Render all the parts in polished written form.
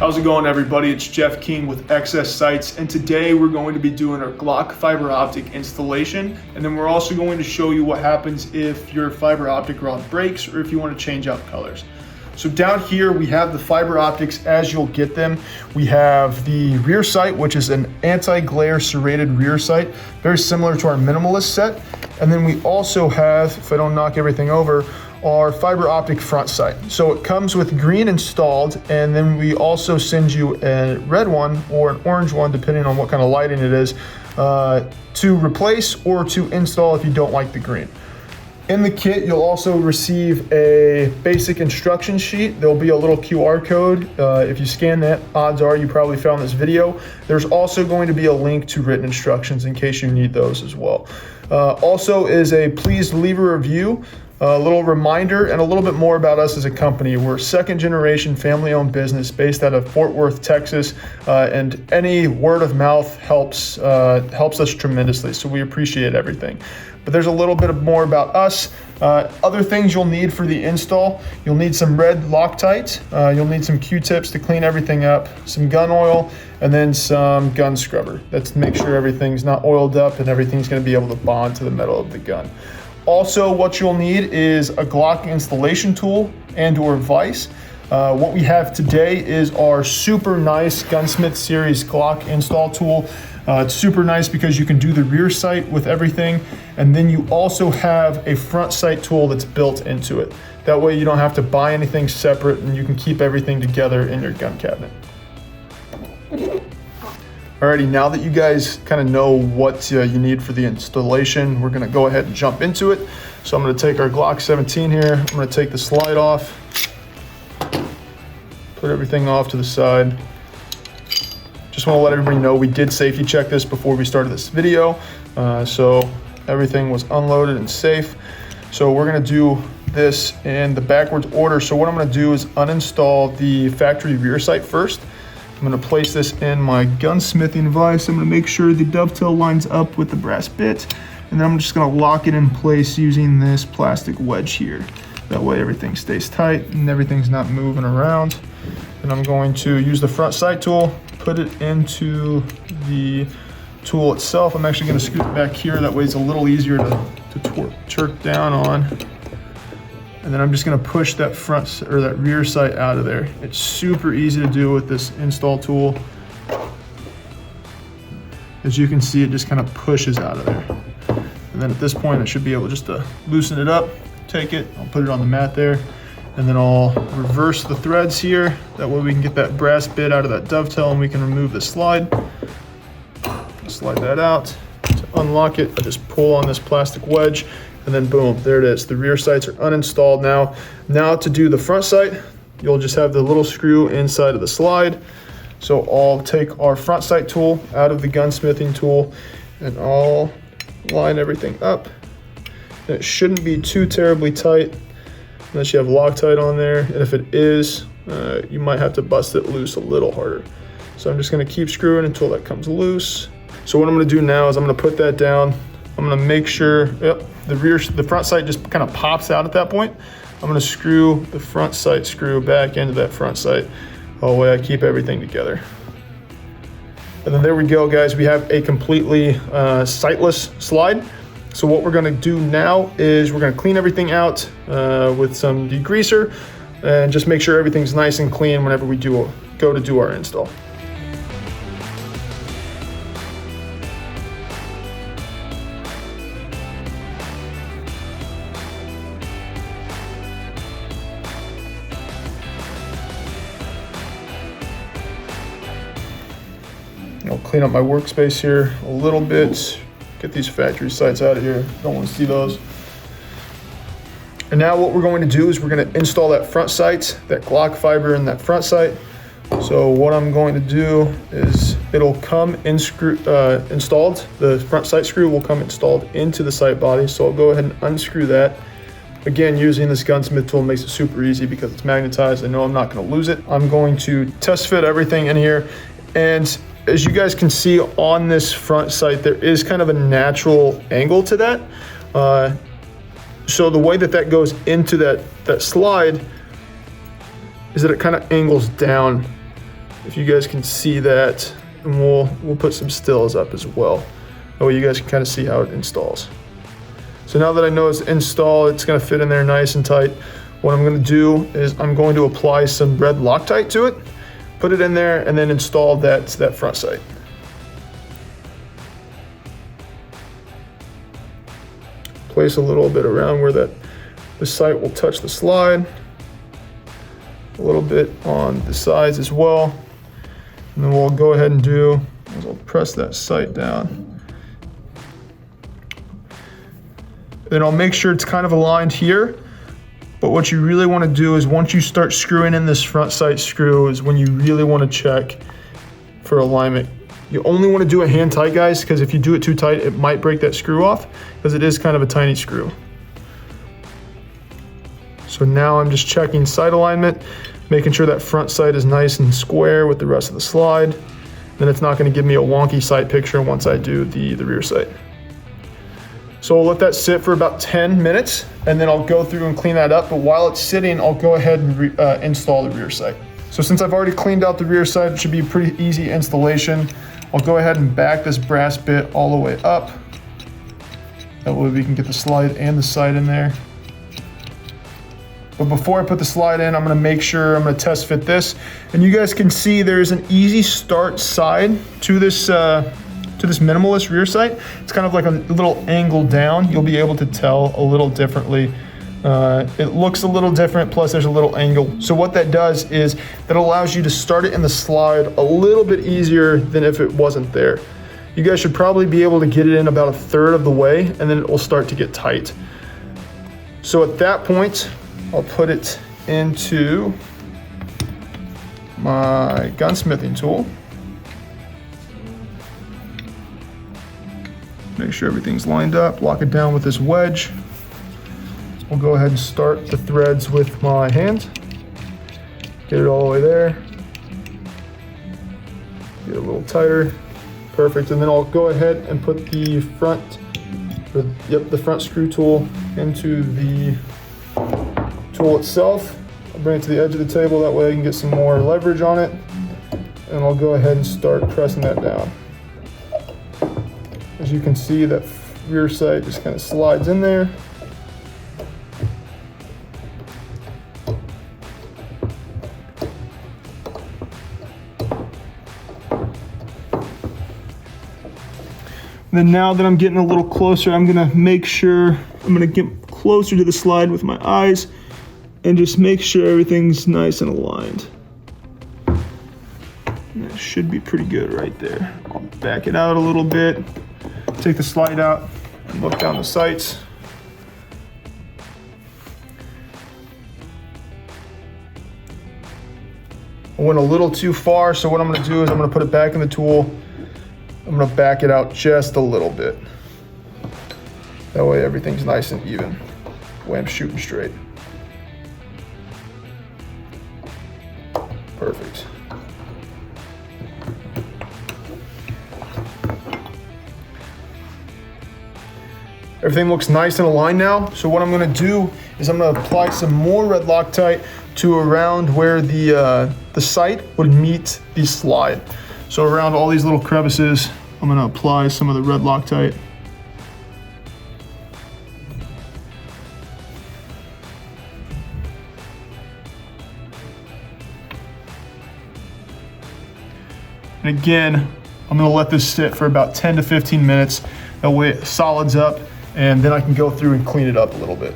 How's it going, everybody? It's Jeff King with XS Sights, and today we're going to be doing our Glock fiber optic installation, and then we're also going to show you what happens if your fiber optic rod breaks or if you want to change out colors. So down here we have the fiber optics as you'll get them. We have the rear sight, which is an anti-glare serrated rear sight, very similar to our minimalist set. And then we also have, if I don't knock everything over, our fiber optic front sight. So it comes with green installed, and then we also send you a red one or an orange one, depending on what kind of lighting it is, to replace or to install if you don't like the green. In the kit, you'll also receive a basic instruction sheet. There'll be a little QR code. If you scan that, odds are you probably found this video. There's also going to be a link to written instructions in case you need those as well. Also is a please leave a review, a little reminder, and a little bit more about us as a company. We're a second generation family owned business based out of Fort Worth, Texas, and any word of mouth helps us tremendously. So we appreciate everything. But there's a little bit more about us. Other things you'll need for the install: you'll need some red Loctite, you'll need some Q-tips to clean everything up, some gun oil, and then some gun scrubber. That's to make sure everything's not oiled up and everything's gonna be able to bond to the metal of the gun. Also, what you'll need is a Glock installation tool and or vise. What we have today is our super nice Gunsmith series Glock install tool. It's super nice because you can do the rear sight with everything, and then you also have a front sight tool that's built into it. That way you don't have to buy anything separate, and you can keep everything together in your gun cabinet. Alrighty, now that you guys kind of know what you need for the installation, we're gonna go ahead and jump into it. So I'm gonna take our Glock 17 here, I'm gonna take the slide off, put everything off to the side. Just want to let everybody know we did safety check this before we started this video, so everything was unloaded and safe. So we're going to do this in the backwards order. So what I'm going to do is uninstall the factory rear sight first. I'm going to place this in my gunsmithing vise. I'm going to make sure the dovetail lines up with the brass bit, and then I'm just going to lock it in place using this plastic wedge here. That way everything stays tight and everything's not moving around. And I'm going to use the front sight tool, put it into the tool itself. I'm actually going to scoot it back here. That way it's a little easier to torque down on. And then I'm just going to push that front or that rear sight out of there. It's super easy to do with this install tool. As you can see, it just kind of pushes out of there. And then at this point, I should be able just to loosen it up, take it, I'll put it on the mat there. And then I'll reverse the threads here. That way we can get that brass bit out of that dovetail and we can remove the slide. Slide that out. To unlock it, I just pull on this plastic wedge and then boom, there it is. The rear sights are uninstalled now. Now to do the front sight, you'll just have the little screw inside of the slide. So I'll take our front sight tool out of the gunsmithing tool and I'll line everything up. And it shouldn't be too terribly tight, unless you have Loctite on there, and if it is, you might have to bust it loose a little harder. So I'm just gonna keep screwing until that comes loose. So what I'm gonna do now is I'm gonna put that down. I'm gonna make sure, yep, the front sight just kind of pops out at that point. I'm gonna screw the front sight screw back into that front sight. That way I keep everything together. And then there we go, guys. We have a completely sightless slide. So what we're gonna do now is we're gonna clean everything out with some degreaser and just make sure everything's nice and clean whenever we go to do our install. I'll clean up my workspace here a little bit. Get these factory sights out of here. Don't want to see those. And now what we're going to do is we're going to install that front sight, that Glock fiber in that front sight. So what I'm going to do is it'll come installed. The front sight screw will come installed into the sight body. So I'll go ahead and unscrew that. Again, using this gunsmith tool makes it super easy because it's magnetized. I know I'm not going to lose it. I'm going to test fit everything in here. And as you guys can see on this front sight, there is kind of a natural angle to that. So the way that goes into that slide is that it kind of angles down if you guys can see that, and we'll put some stills up as well. That way you guys can kind of see how it installs. So now that I know it's installed, it's gonna fit in there nice and tight. What I'm gonna do is I'm going to apply some red Loctite to it, put it in there, and then install that front sight. Place a little bit around where the sight will touch the slide. A little bit on the sides as well. And then we'll go ahead and do is I'll press that sight down. Then I'll make sure it's kind of aligned here. But what you really want to do is once you start screwing in this front sight screw is when you really want to check for alignment. You only want to do it hand tight, guys, because if you do it too tight, it might break that screw off because it is kind of a tiny screw. So now I'm just checking sight alignment, making sure that front sight is nice and square with the rest of the slide. Then it's not going to give me a wonky sight picture once I do the rear sight. So I'll let that sit for about 10 minutes and then I'll go through and clean that up. But while it's sitting, I'll go ahead and install the rear sight. So since I've already cleaned out the rear sight, it should be a pretty easy installation. I'll go ahead and back this brass bit all the way up. That way we can get the slide and the sight in there. But before I put the slide in, I'm gonna make sure, I'm gonna test fit this. And you guys can see there's an easy start side to this minimalist rear sight. It's kind of like a little angle down. You'll be able to tell a little differently. It looks a little different, plus there's a little angle. So what that does is that allows you to start it in the slide a little bit easier than if it wasn't there. You guys should probably be able to get it in about 1/3 of the way and then it will start to get tight. So at that point, I'll put it into my gunsmithing tool. Make sure everything's lined up, lock it down with this wedge. We'll go ahead and start the threads with my hand. Get it all the way there. Get it a little tighter. Perfect, and then I'll go ahead and put the front screw tool into the tool itself. I'll bring it to the edge of the table, that way I can get some more leverage on it. And I'll go ahead and start pressing that down. As you can see, that rear sight just kind of slides in there. Then now that I'm getting a little closer, I'm gonna make sure, I'm gonna get closer to the slide with my eyes and just make sure everything's nice and aligned. And that should be pretty good right there. I'll back it out a little bit, take the slide out and look down the sights. I went a little too far, so what I'm gonna do is I'm gonna put it back in the tool. I'm gonna back it out just a little bit. That way everything's nice and even, the way I'm shooting straight. Perfect. Everything looks nice and aligned now. So what I'm gonna do is I'm gonna apply some more red Loctite to around where the sight would meet the slide. So around all these little crevices, I'm gonna apply some of the red Loctite. And again, I'm gonna let this sit for about 10 to 15 minutes. That way it solids up, and then I can go through and clean it up a little bit.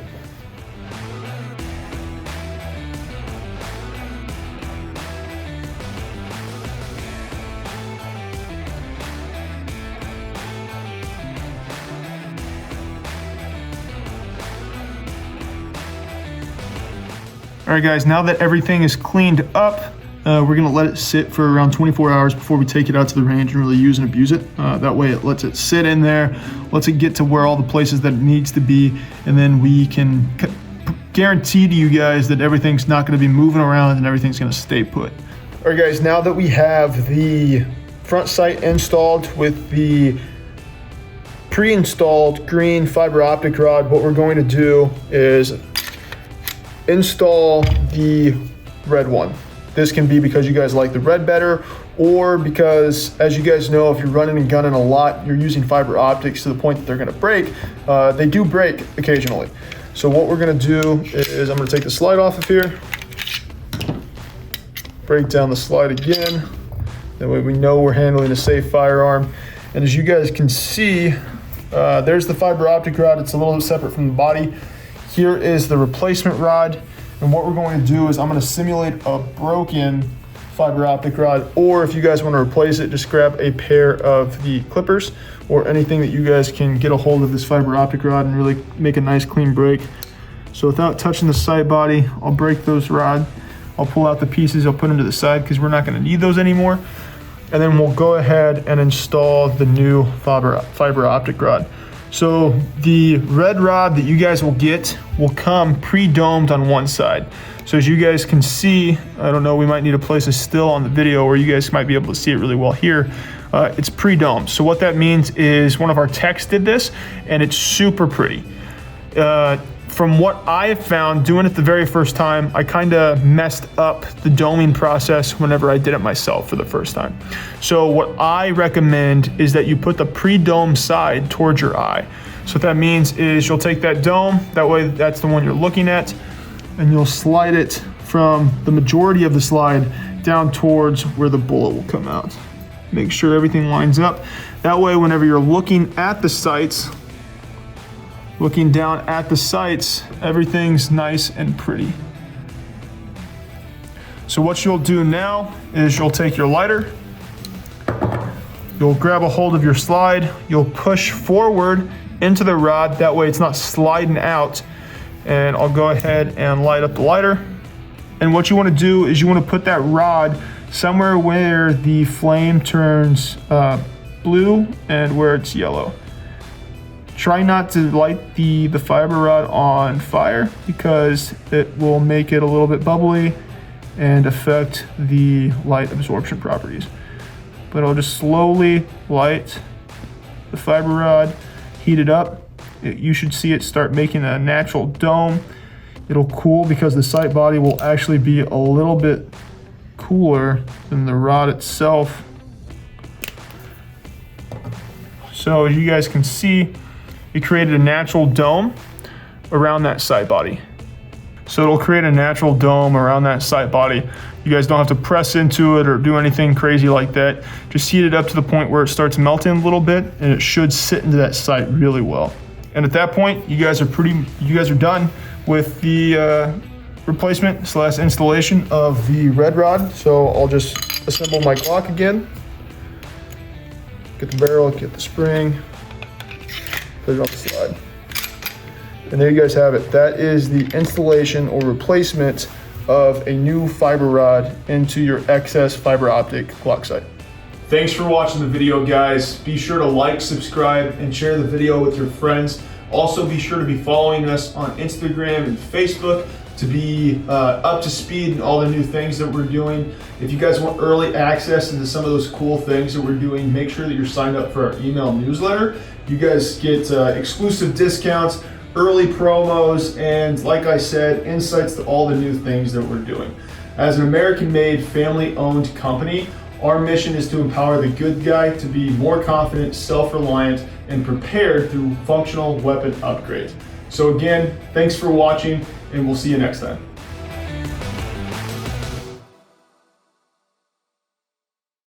All right guys, now that everything is cleaned up, we're gonna let it sit for around 24 hours before we take it out to the range and really use and abuse it. That way it lets it sit in there, lets it get to where all the places that it needs to be, and then we can guarantee to you guys that everything's not gonna be moving around and everything's gonna stay put. All right guys, now that we have the front sight installed with the pre-installed green fiber optic rod, what we're going to do is install the red one. This can be because you guys like the red better, or because, as you guys know, if you're running and gunning a lot, you're using fiber optics to the point that they're gonna break. They do break occasionally. So what we're gonna do is I'm gonna take the slide off of here, break down the slide again. That way we know we're handling a safe firearm. And as you guys can see, there's the fiber optic rod. It's a little bit separate from the body. Here is the replacement rod. And what we're going to do is I'm going to simulate a broken fiber optic rod, or if you guys want to replace it, just grab a pair of the clippers or anything that you guys can get a hold of this fiber optic rod and really make a nice clean break. So without touching the sight body, I'll break those rod. I'll pull out the pieces, I'll put them to the side because we're not going to need those anymore. And then we'll go ahead and install the new fiber optic rod. So the red rod that you guys will get will come pre-domed on one side. So as you guys can see, I don't know, we might need to place a still on the video where you guys might be able to see it really well here. It's pre-domed. So what that means is one of our techs did this and it's super pretty. From what I have found doing it the very first time, I kind of messed up the doming process whenever I did it myself for the first time. So what I recommend is that you put the pre-dome side towards your eye. So what that means is you'll take that dome, that way that's the one you're looking at, and you'll slide it from the majority of the slide down towards where the bullet will come out. Make sure everything lines up. That way whenever you're looking at the sights, looking down at the sights, everything's nice and pretty. So what you'll do now is you'll take your lighter, you'll grab a hold of your slide, you'll push forward into the rod, that way it's not sliding out, and I'll go ahead and light up the lighter. And what you want to do is you want to put that rod somewhere where the flame turns blue and where it's yellow. Try not to light the fiber rod on fire because it will make it a little bit bubbly and affect the light absorption properties. But I'll just slowly light the fiber rod, heat it up. You should see it start making a natural dome. It'll cool because the sight body will actually be a little bit cooler than the rod itself. So as you guys can see, it created a natural dome around that sight body. So it'll create a natural dome around that sight body. You guys don't have to press into it or do anything crazy like that. Just heat it up to the point where it starts melting a little bit and it should sit into that sight really well. And at that point, you guys are done with the replacement / installation of the red rod. So I'll just assemble my Glock again. Get the barrel, get the spring, put it on the slide. And there you guys have it. That is the installation or replacement of a new fiber rod into your XS fiber optic Glock sight. Thanks for watching the video, guys. Be sure to like, subscribe, and share the video with your friends. Also, be sure to be following us on Instagram and Facebook to be up to speed in all the new things that we're doing. If you guys want early access into some of those cool things that we're doing, make sure that you're signed up for our email newsletter. You guys get exclusive discounts, early promos, and like I said, insights to all the new things that we're doing. As an American-made, family-owned company, our mission is to empower the good guy to be more confident, self-reliant, and prepared through functional weapon upgrades. So again, thanks for watching, and we'll see you next time.